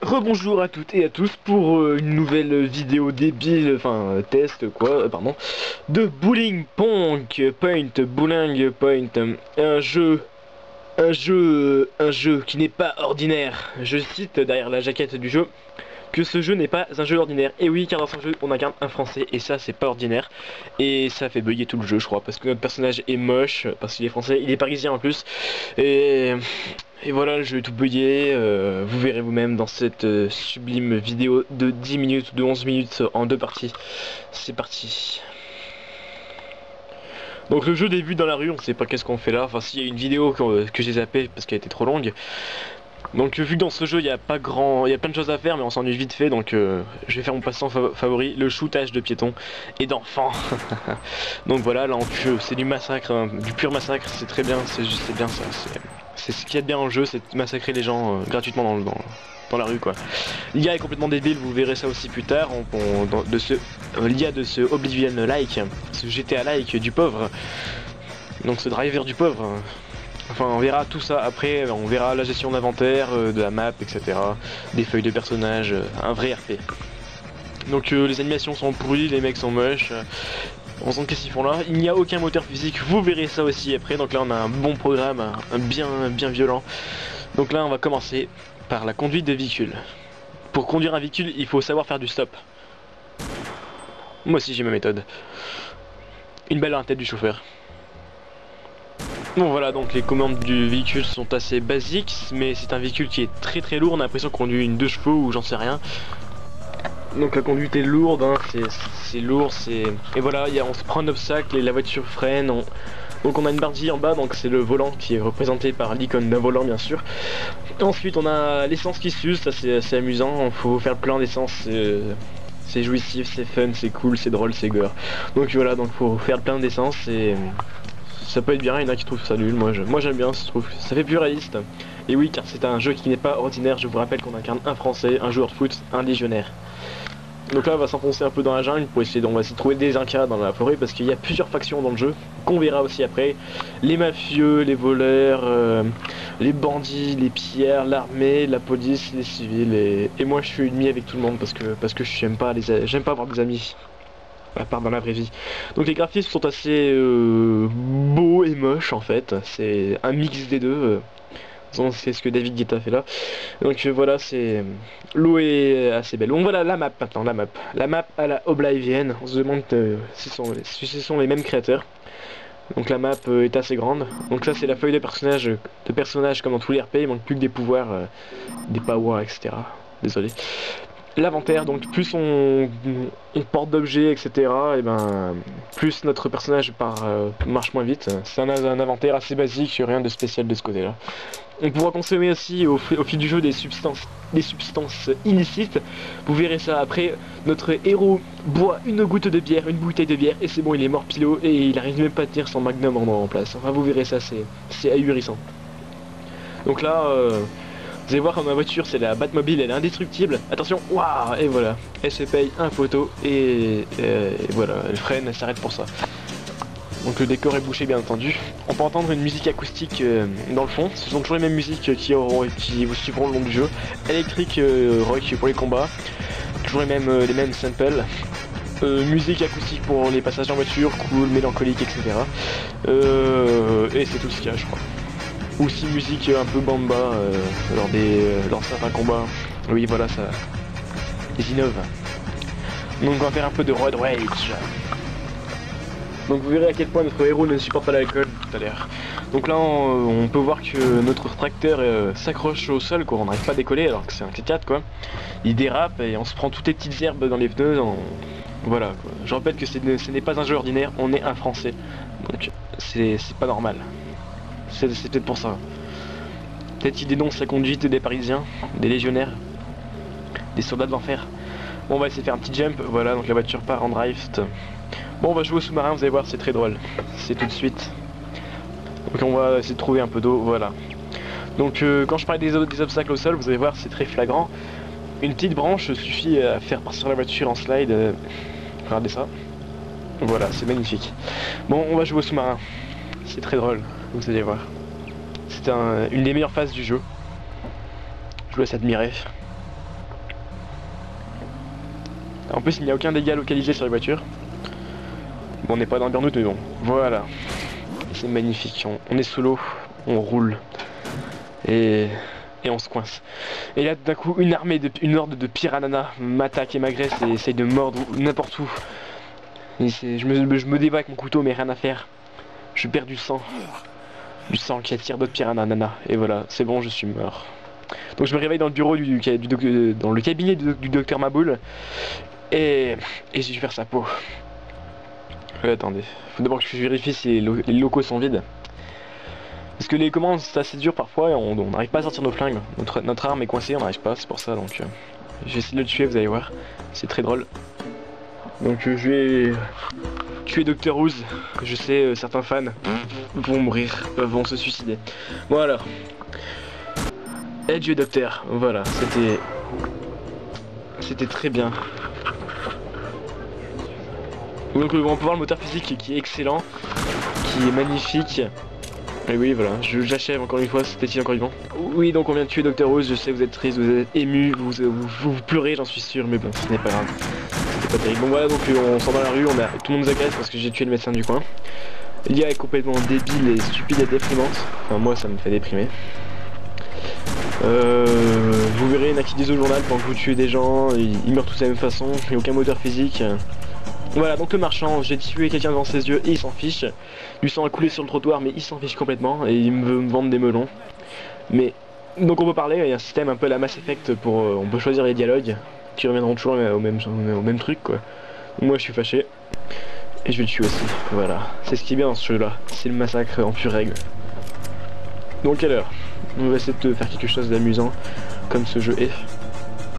Rebonjour à toutes et à tous pour une nouvelle vidéo débile, enfin test quoi, pardon, de Bowling Point, un jeu qui n'est pas ordinaire. Je cite derrière la jaquette du jeu que ce jeu n'est pas un jeu ordinaire. Et oui, car dans ce jeu, on incarne un Français et ça, c'est pas ordinaire. Et ça fait bugger tout le jeu, je crois, parce que notre personnage est moche, parce qu'il est français, il est parisien en plus. Et, et voilà, le jeu est tout bugué. Vous verrez vous-même dans cette sublime vidéo de 10 minutes ou de 11 minutes en deux parties. C'est parti. Donc le jeu débute dans la rue, on sait pas qu'est-ce qu'on fait là. Enfin, s'il y a une vidéo que j'ai zappée parce qu'elle était trop longue. Donc vu que dans ce jeu il y a pas grand, il y a plein de choses à faire mais on s'ennuie vite fait, donc je vais faire mon passe-temps favori, le shootage de piétons et d'enfants. Donc voilà, là c'est du massacre, hein, du pur massacre, c'est très bien, c'est bien ça, c'est ce qu'il y a de bien en jeu, c'est de massacrer les gens gratuitement dans la rue quoi. L'IA est complètement débile, vous verrez ça aussi plus tard, l'IA de ce Oblivion-like, ce GTA-like du pauvre, donc ce driver du pauvre. Enfin, on verra tout ça après, on verra la gestion d'inventaire, de la map, etc. Des feuilles de personnages, un vrai RP. Donc les animations sont pourries, les mecs sont moches. On se demande qu'est-ce qu'ils font là. Il n'y a aucun moteur physique, vous verrez ça aussi après. Donc là on a un bon programme, un bien violent. Donc là on va commencer par la conduite de véhicule. Pour conduire un véhicule, il faut savoir faire du stop. Moi aussi j'ai ma méthode. Une balle dans la tête du chauffeur. Bon voilà, donc les commandes du véhicule sont assez basiques, mais c'est un véhicule qui est très lourd, on a l'impression qu'on conduit une 2 chevaux ou j'en sais rien. Donc la conduite est lourde, hein, c'est lourd, et voilà, on se prend un obstacle et la voiture freine, donc on a une bardille en bas, donc c'est le volant qui est représenté par l'icône d'un volant bien sûr. Ensuite on a l'essence qui s'use, ça c'est assez amusant, il faut faire le plein d'essence, c'est jouissif, c'est fun, c'est cool, c'est drôle, c'est gore. Donc voilà, donc faut faire le plein d'essence et... ça peut être bien, il y en a qui trouvent ça nul, moi j'aime bien, je trouve ça fait plus réaliste. Et oui, car c'est un jeu qui n'est pas ordinaire, je vous rappelle qu'on incarne un Français, un joueur de foot, un légionnaire. Donc là on va s'enfoncer un peu dans la jungle pour essayer, on va essayer de trouver des Incas dans la forêt parce qu'il y a plusieurs factions dans le jeu, qu'on verra aussi après. Les mafieux, les voleurs, les bandits, les pillards, l'armée, la police, les civils, et moi je suis ennemi avec tout le monde parce que j'aime pas avoir des amis. À part dans la vraie vie. Donc les graphismes sont assez beaux et moches en fait, c'est un mix des deux. C'est ce que David Guetta fait là. Donc voilà, l'eau est assez belle. Donc voilà la map maintenant, la map à la Oblivion. On se demande si ce sont les mêmes créateurs. Donc la map est assez grande. Donc ça c'est la feuille de personnages comme dans tous les RP, il manque plus que des pouvoirs, des powers, etc. Désolé. L'inventaire, donc plus on porte d'objets, etc. et ben plus notre personnage marche moins vite. C'est un inventaire assez basique, rien de spécial de ce côté là. On pourra consommer aussi au fil du jeu des substances illicites. Vous verrez ça après. Notre héros boit une goutte de bière, une bouteille de bière et c'est bon, il est mort pilot et il arrive même pas à tenir son magnum en place. Enfin vous verrez ça, c'est ahurissant. Donc là vous allez voir comme ma voiture, c'est la Batmobile, elle est indestructible. Attention, waouh, et voilà, elle se paye un poteau et voilà, elle freine, elle s'arrête pour ça. Donc le décor est bouché bien entendu. On peut entendre une musique acoustique dans le fond. Ce sont toujours les mêmes musiques qui vous suivront le long du jeu. Électrique, rock pour les combats. Toujours les mêmes samples. Musique acoustique pour les passages en voiture, cool, mélancolique, etc. Et c'est tout ce qu'il y a, je crois. Aussi musique un peu bamba lors certains combats. Oui voilà, ça ils innovent. Donc on va faire un peu de road rage. Donc vous verrez à quel point notre héros ne supporte pas l'alcool tout à l'heure. Donc là on peut voir que notre tracteur s'accroche au sol quoi, on n'arrive pas à décoller alors que c'est un T4 quoi. Il dérape et on se prend toutes les petites herbes dans les pneus. Voilà quoi. Je rappelle que ce n'est pas un jeu ordinaire, on est un Français. Donc c'est pas normal. C'est peut-être pour ça. Peut-être qu'il dénonce la conduite des Parisiens, des légionnaires, des soldats de l'enfer. Bon, on va essayer de faire un petit jump. Voilà, donc la voiture part en drift. Bon, on va jouer au sous-marin, vous allez voir, c'est très drôle. C'est tout de suite. Donc on va essayer de trouver un peu d'eau, voilà. Donc quand je parlais des obstacles au sol, vous allez voir, c'est très flagrant. Une petite branche suffit à faire partir la voiture en slide. Regardez ça. Voilà, c'est magnifique. Bon, on va jouer au sous-marin. C'est très drôle. Vous allez voir. C'est une des meilleures phases du jeu. Je vous laisse admirer. En plus, il n'y a aucun dégât localisé sur les voitures. Bon, on n'est pas dans le burn-out, mais bon, voilà. C'est magnifique, on est sous l'eau, on roule. Et on se coince. Et là, d'un coup, une horde de piranhas m'attaque et m'agresse et essaye de mordre n'importe où. Et je me débat avec mon couteau, mais rien à faire. Je perds du sang. Du sang qui attire d'autres piranhas. Et voilà, c'est bon, je suis mort. Donc je me réveille dans le bureau dans le cabinet du docteur Maboul. Et j'ai dû faire sa peau. Attendez, faut d'abord que je vérifie si les locaux sont vides. Parce que les commandes c'est assez dur parfois et on n'arrive pas à sortir nos flingues. Notre arme est coincée, on n'arrive pas, c'est pour ça donc je vais essayer de le tuer, vous allez voir. C'est très drôle. Donc je vais tuer Dr Who's. Je sais certains fans vont mourir, vont se suicider. Bon alors. Adieu docteur, voilà, c'était très bien. Donc on peut voir le moteur physique qui est excellent, qui est magnifique. Et oui voilà, j'achève encore une fois, c'était-il encore vivant. Oui donc on vient de tuer Dr Rose, je sais vous êtes triste, vous êtes ému, vous pleurez j'en suis sûr, mais bon ce n'est pas grave. C'était pas terrible. Bon voilà donc on sort dans la rue, tout le monde nous agresse parce que j'ai tué le médecin du coin. L'IA est complètement débile et stupide et déprimante. Enfin moi ça me fait déprimer. Vous verrez une activité au journal quand vous tuez des gens, ils meurent tous de la même façon, il n'y a aucun moteur physique. Voilà, donc le marchand, j'ai tué quelqu'un devant ses yeux et il s'en fiche. Du sang a coulé sur le trottoir mais il s'en fiche complètement et il veut me vendre des melons. Mais, donc on peut parler, il y a un système un peu à la Mass Effect pour... on peut choisir les dialogues qui reviendront toujours au même truc quoi. Donc moi je suis fâché et je vais le tuer aussi, voilà. C'est ce qui est bien dans ce jeu là, c'est le massacre en pure règle. Donc alors, on va essayer de faire quelque chose d'amusant comme ce jeu est.